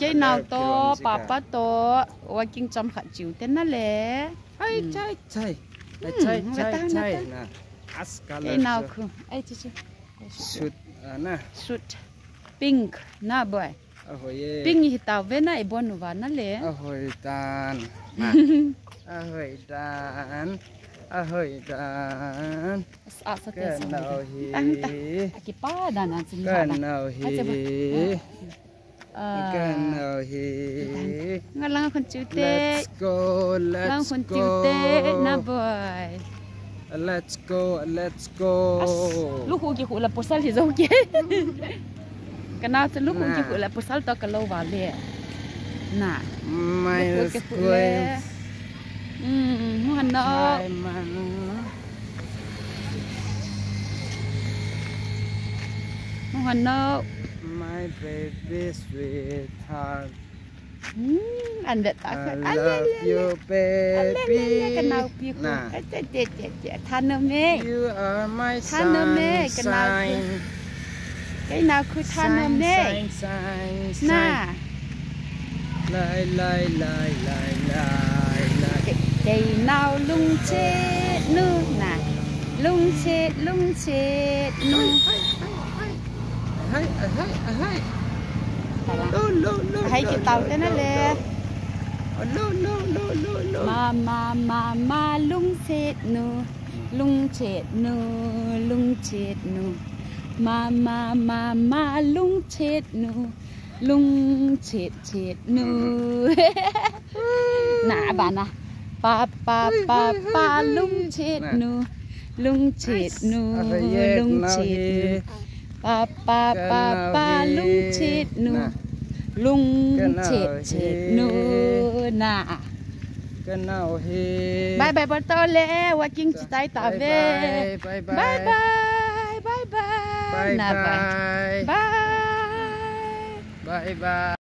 cái nào to papa to ôi kinh chăm khát chịu tên nó lẽ Chai nè cái nào không ai chứ sút nè sút pink na boy ahoy pink thì tao về na ibon nuva na lẽ ahoy tan ahoy tan ahoy tan cái nào hi cái pa đàn anh xin cái nào hi cái nào hi ngang lang con chịu tê let's go lang con chịu tê na boy let's go lúc hú kia hú là posal thì dâu kia cái nào lúc hú kia hú là posal to cái lâu vào lẹ nè my square hoàn nó hoàn nó my baby sweetheart anh đã tao I love you baby cái nào kia than nữa mẹ you are my sunshine cái nào cứ than nữa mẹ nè lại cái nào lung chết nữa nè lung chết nữa hay cái tàu thế nó lẹ mà lung chết nữa mà lung chết nữa nè bạn à pa lung chết nữa pa lung chết nữa nè cái nào hi bye bye to lẹ walking tay ta về bye bye nè bye bye bye